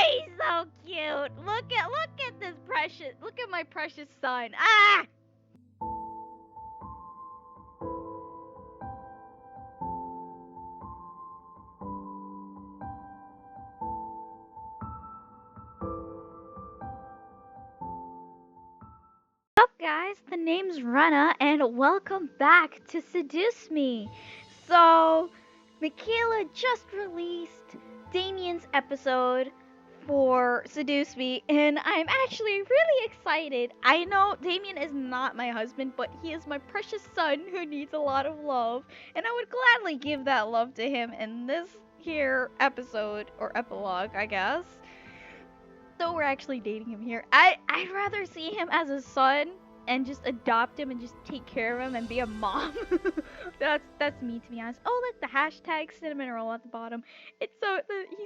He's so cute. Look at this precious. Look at my precious son. Ah! What's up, guys? The name's Rena, and welcome back to Seduce Me. So, Michaela just released Damien's episode for Seduce Me, and I'm actually really excited. I know Damien is not my husband, but he is my precious son who needs a lot of love, and I would gladly give that love to him in this here episode, or epilogue, I guess. So we're actually dating him here. I'd rather see him as a son and just adopt him and just take care of him and be a mom. that's me, to be honest. Oh, look, the hashtag cinnamon roll at the bottom. He's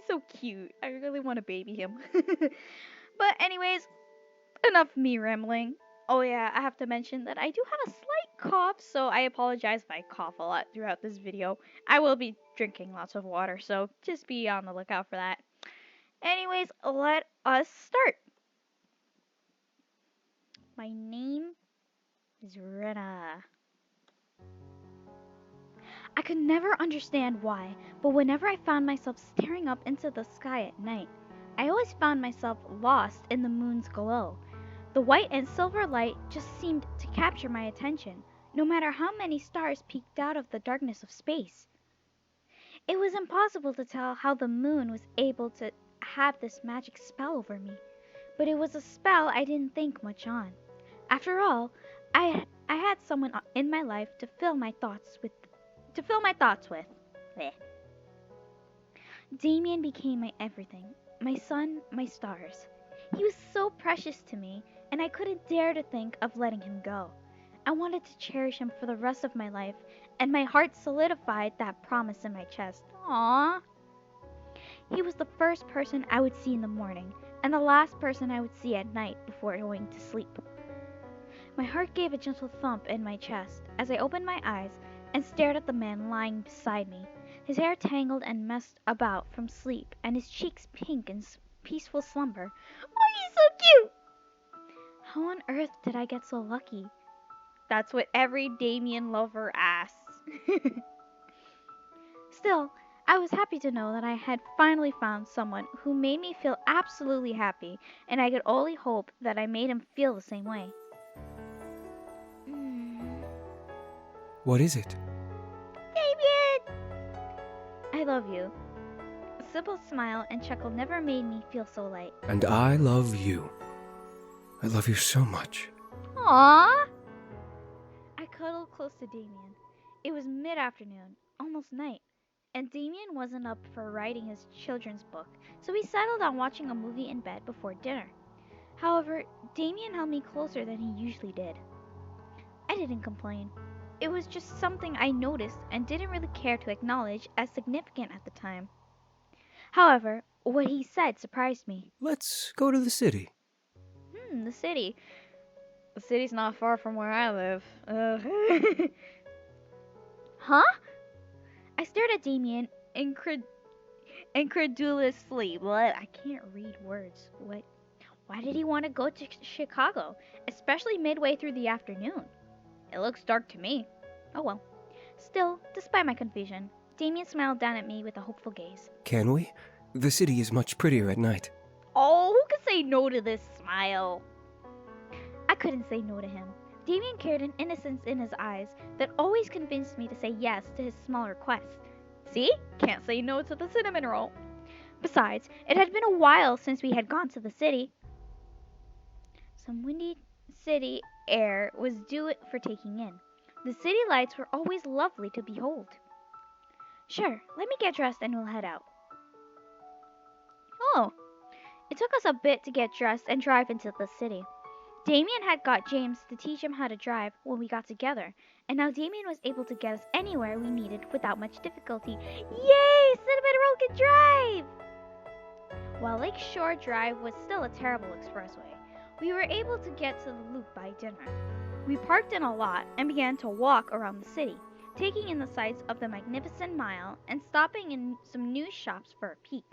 so cute. I really want to baby him. But anyways, enough of me rambling. Oh yeah, I have to mention that I do have a slight cough, so I apologize if I cough a lot throughout this video. I will be drinking lots of water, so just be on the lookout for that. Anyways, let us start. My name is Rena. I could never understand why, but whenever I found myself staring up into the sky at night, I always found myself lost in the moon's glow. The white and silver light just seemed to capture my attention, no matter how many stars peeked out of the darkness of space. It was impossible to tell how the moon was able to have this magic spell over me, but it was a spell I didn't think much on. After all, I had someone in my life to fill my thoughts with. Bleh. Damien became my everything, my sun, my stars. He was so precious to me, and I couldn't dare to think of letting him go. I wanted to cherish him for the rest of my life, and my heart solidified that promise in my chest. Aww. He was the first person I would see in the morning, and the last person I would see at night before going to sleep. My heart gave a gentle thump in my chest as I opened my eyes and stared at the man lying beside me, his hair tangled and messed about from sleep, and his cheeks pink in peaceful slumber. Oh, he's so cute! How on earth did I get so lucky? That's what every Damien lover asks. Still, I was happy to know that I had finally found someone who made me feel absolutely happy, and I could only hope that I made him feel the same way. What is it? Damien! I love you. A simple smile and chuckle never made me feel so light. And I love you. I love you so much. Aww! I cuddled close to Damien. It was mid-afternoon, almost night, and Damien wasn't up for writing his children's book, so we settled on watching a movie in bed before dinner. However, Damien held me closer than he usually did. I didn't complain. It was just something I noticed and didn't really care to acknowledge as significant at the time. However, what he said surprised me. Let's go to the city. The city. The city's not far from where I live. Huh? I stared at Damien incredulously. What? I can't read words. What? Why did he want to go to Chicago, especially midway through the afternoon? It looks dark to me. Oh well. Still, despite my confusion, Damien smiled down at me with a hopeful gaze. Can we? The city is much prettier at night. Oh, who could say no to this smile? I couldn't say no to him. Damien carried an innocence in his eyes that always convinced me to say yes to his small requests. See? Can't say no to the cinnamon roll. Besides, it had been a while since we had gone to the city. Some windy city air was due for taking in. The city lights were always lovely to behold. Sure, let me get dressed and we'll head out. Oh, it took us a bit to get dressed and drive into the city. Damien had got James to teach him how to drive when we got together, and now Damien was able to get us anywhere we needed without much difficulty. Yay! Cinnamon Roll can drive! While Lake Shore Drive was still a terrible expressway, we were able to get to the loop by dinner. We parked in a lot and began to walk around the city, taking in the sights of the magnificent mile and stopping in some new shops for a peek.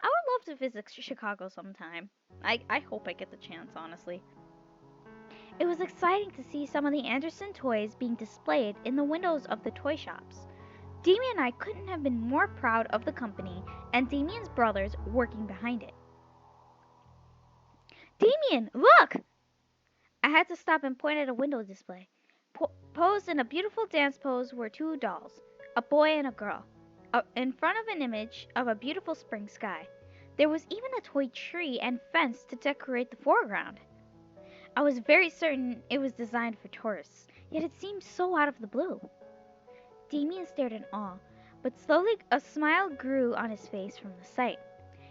I would love to visit Chicago sometime. I hope I get the chance, honestly. It was exciting to see some of the Anderson toys being displayed in the windows of the toy shops. Damien and I couldn't have been more proud of the company and Damien's brothers working behind it. Damien, look! I had to stop and point at a window display. Posed in a beautiful dance pose were two dolls, a boy and a girl, in front of an image of a beautiful spring sky. There was even a toy tree and fence to decorate the foreground. I was very certain it was designed for tourists, yet it seemed so out of the blue. Damien stared in awe, but slowly a smile grew on his face from the sight.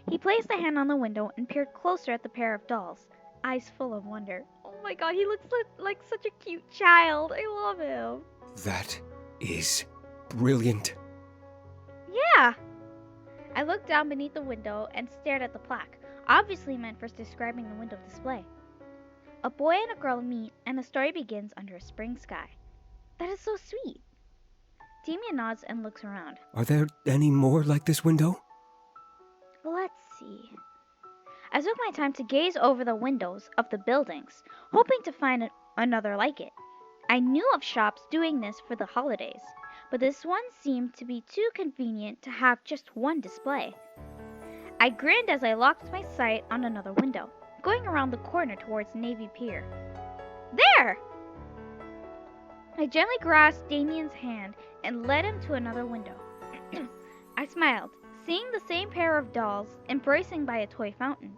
He placed a hand on the window and peered closer at the pair of dolls, eyes full of wonder. Oh my god, he looks like such a cute child. I love him. That is brilliant. Yeah. I looked down beneath the window and stared at the plaque, obviously meant for describing the window display. A boy and a girl meet, and the story begins under a spring sky. That is so sweet. Damien nods and looks around. Are there any more like this window? Let's see. I took my time to gaze over the windows of the buildings, hoping to find another like it. I knew of shops doing this for the holidays, but this one seemed to be too convenient to have just one display. I grinned as I locked my sight on another window, going around the corner towards Navy Pier. There! I gently grasped Damien's hand and led him to another window. I smiled, seeing the same pair of dolls embracing by a toy fountain.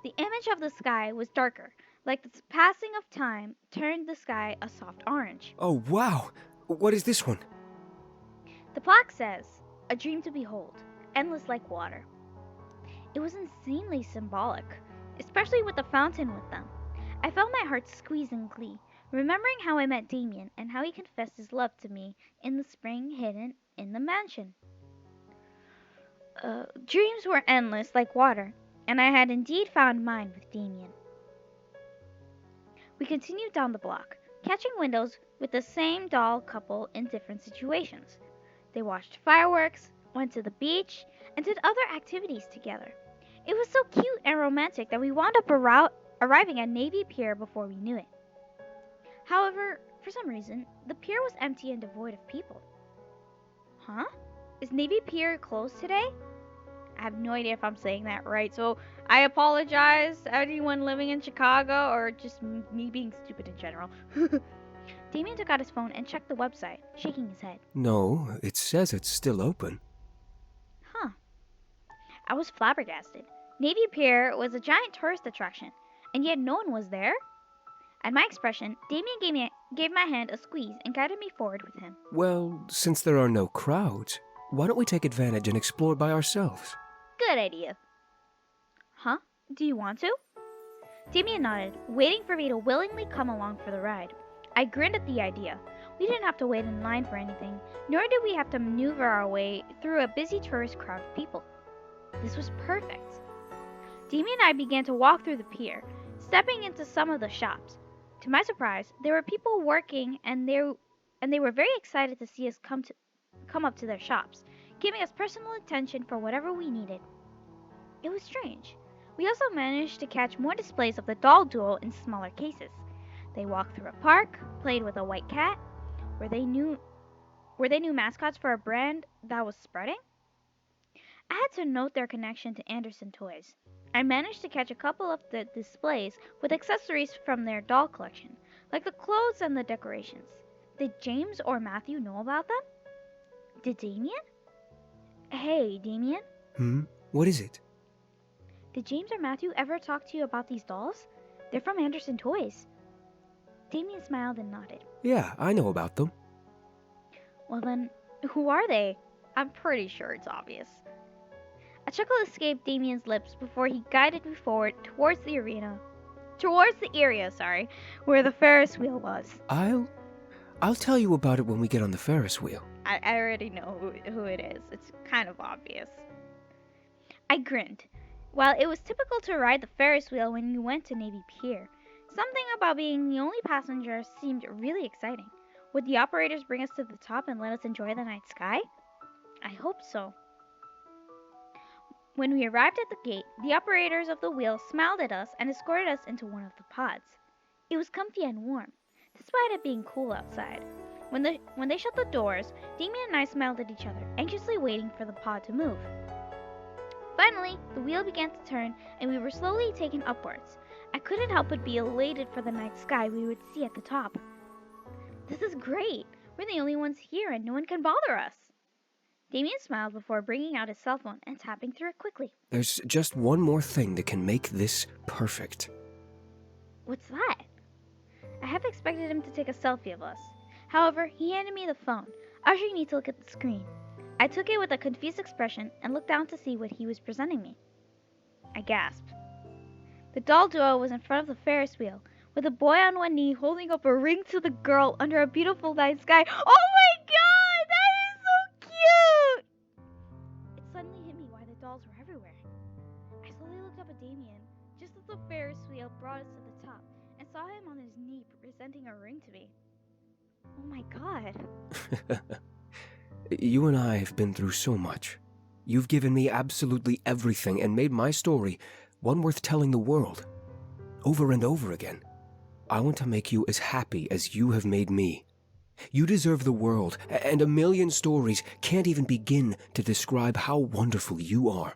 The image of the sky was darker, like the passing of time turned the sky a soft orange. Oh, wow! What is this one? The plaque says, "A dream to behold, endless like water." It was insanely symbolic, especially with the fountain with them. I felt my heart squeeze in glee, remembering how I met Damien and how he confessed his love to me in the spring hidden in the mansion. Dreams were endless like water, and I had indeed found mine with Damien. We continued down the block, catching windows with the same doll couple in different situations. They watched fireworks, went to the beach, and did other activities together. It was so cute and romantic that we wound up arriving at Navy Pier before we knew it. However, for some reason, the pier was empty and devoid of people. Huh? Is Navy Pier closed today? I have no idea if I'm saying that right, so I apologize to anyone living in Chicago or just me being stupid in general. Damien took out his phone and checked the website, shaking his head. No, it says it's still open. Huh. I was flabbergasted. Navy Pier was a giant tourist attraction, and yet no one was there? At my expression, Damien gave my hand a squeeze and guided me forward with him. Well, since there are no crowds, why don't we take advantage and explore by ourselves? Good idea. Huh? Do you want to? Damien nodded, waiting for me to willingly come along for the ride. I grinned at the idea. We didn't have to wait in line for anything, nor did we have to maneuver our way through a busy tourist crowd of people. This was perfect. Damien and I began to walk through the pier, stepping into some of the shops. To my surprise, there were people working, and they were very excited to see us come up to their shops, giving us personal attention for whatever we needed. It was strange. We also managed to catch more displays of the doll duel in smaller cases. They walked through a park, played with a white cat. Were they new mascots for a brand that was spreading? I had to note their connection to Anderson Toys. I managed to catch a couple of the displays with accessories from their doll collection, like the clothes and the decorations. Did James or Matthew know about them? Did Damien? Hey, Damien? What is it? Did James or Matthew ever talk to you about these dolls? They're from Anderson Toys. Damien smiled and nodded. Yeah, I know about them. Well then, who are they? I'm pretty sure it's obvious. A chuckle escaped Damien's lips before he guided me forward towards the area, where the Ferris wheel was. I'll tell you about it when we get on the Ferris wheel. I already know who it is. It's kind of obvious. I grinned. While it was typical to ride the Ferris wheel when you went to Navy Pier, something about being the only passenger seemed really exciting. Would the operators bring us to the top and let us enjoy the night sky? I hope so. When we arrived at the gate, the operators of the wheel smiled at us and escorted us into one of the pods. It was comfy and warm, despite it being cool outside. When they shut the doors, Damien and I smiled at each other, anxiously waiting for the pod to move. Finally, the wheel began to turn and we were slowly taken upwards. I couldn't help but be elated for the night sky we would see at the top. This is great! We're the only ones here and no one can bother us. Damien smiled before bringing out his cell phone and tapping through it quickly. There's just one more thing that can make this perfect. What's that? I half expected him to take a selfie of us. However, he handed me the phone, ushering me to look at the screen. I took it with a confused expression and looked down to see what he was presenting me. I gasped. The doll duo was in front of the Ferris wheel, with a boy on one knee holding up a ring to the girl under a beautiful night sky. Oh my god! That is so cute! It suddenly hit me why the dolls were everywhere. I slowly looked up at Damien, just as the Ferris wheel brought us to the top, and saw him on his knee presenting a ring to me. Oh my god. You and I have been through so much. You've given me absolutely everything and made my story one worth telling the world. Over and over again. I want to make you as happy as you have made me. You deserve the world, and a million stories can't even begin to describe how wonderful you are.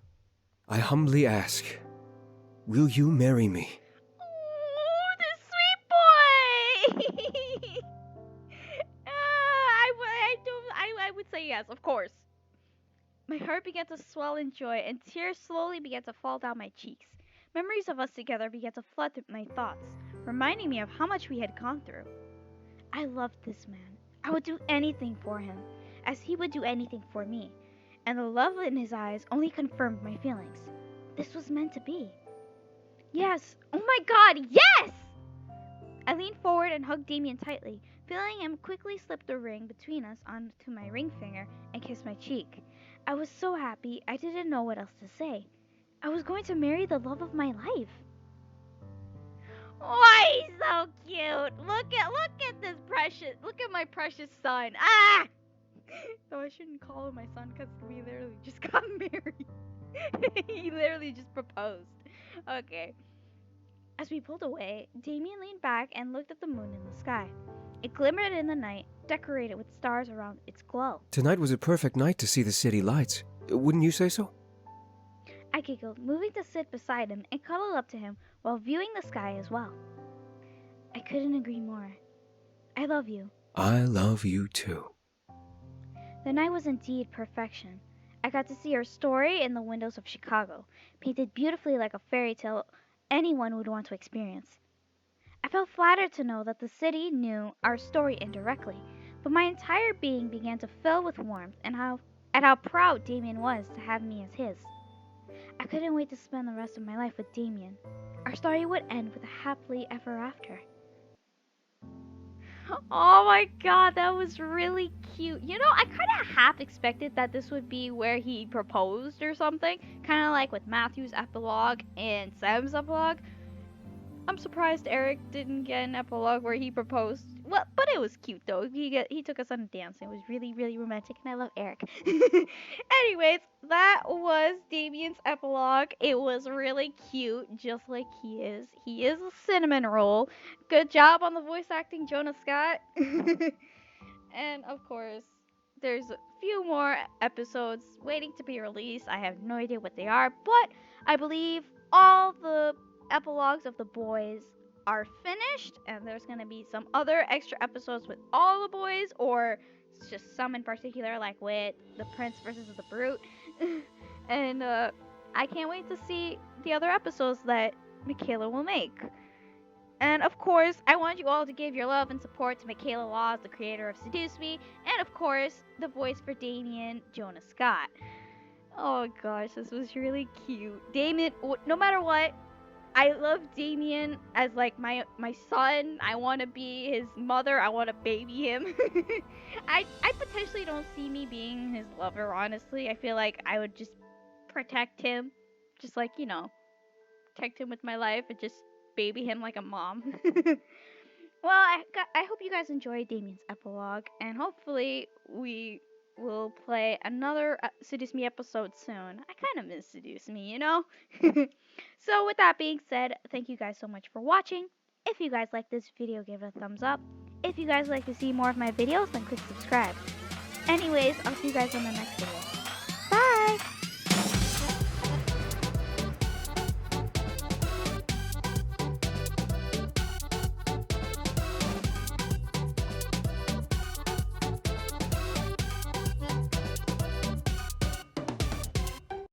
I humbly ask, will you marry me? Oh, the sweet boy! I would say yes, of course. My heart began to swell in joy, and tears slowly began to fall down my cheeks. Memories of us together began to flood through my thoughts, reminding me of how much we had gone through. I loved this man. I would do anything for him, as he would do anything for me, and the love in his eyes only confirmed my feelings. This was meant to be. Yes! Oh my god, yes! I leaned forward and hugged Damien tightly, feeling him quickly slip the ring between us onto my ring finger and kiss my cheek. I was so happy I didn't know what else to say. I was going to marry the love of my life. Oh, he's so cute. Look at this precious. Look at my precious son. Ah! Though I shouldn't call him my son because we literally just got married. He literally just proposed. Okay. As we pulled away, Damien leaned back and looked at the moon in the sky. It glimmered in the night, decorated with stars around its glow. Tonight was a perfect night to see the city lights. Wouldn't you say so? I giggled, moving to sit beside him and cuddled up to him while viewing the sky as well. I couldn't agree more. I love you. I love you too. The night was indeed perfection. I got to see our story in the windows of Chicago, painted beautifully like a fairy tale anyone would want to experience. I felt flattered to know that the city knew our story indirectly, but my entire being began to fill with warmth at how proud Damien was to have me as his. I couldn't wait to spend the rest of my life with Damien. Our story would end with a happily ever after. Oh my god, that was really cute. You know, I kind of half expected that this would be where he proposed or something. Kind of like with Matthew's epilogue and Sam's epilogue. I'm surprised Eric didn't get an epilogue where he proposed. Well, but it was cute though. He took us on a dance. It was really, really romantic, and I love Eric. Anyways, that was Damien's epilogue. It was really cute, just like he is. He is a cinnamon roll. Good job on the voice acting, Jonah Scott. And of course, there's a few more episodes waiting to be released. I have no idea what they are, but I believe all the epilogues of the boys are finished, and there's going to be some other extra episodes with all the boys, or just some in particular, like with the prince versus the brute. And I can't wait to see the other episodes that Michaela will make. And of course, I want you all to give your love and support to Michaela Laws, the creator of Seduce Me, and of course, the voice for Damien, Jonah Scott. Oh gosh, this was really cute. Damien, no matter what, I love Damien as like my son. I want to be his mother. I want to baby him. I potentially don't see me being his lover, honestly. I feel like I would just protect him, just like, protect him with my life and just baby him like a mom. Well, I hope you guys enjoyed Damien's epilogue, and hopefully we we'll play another Seduce Me episode soon. I kind of miss Seduce Me, you know? So, with that being said, thank you guys so much for watching. If you guys like this video, give it a thumbs up. If you guys like to see more of my videos, then click subscribe. Anyways, I'll see you guys on the next video. Bye!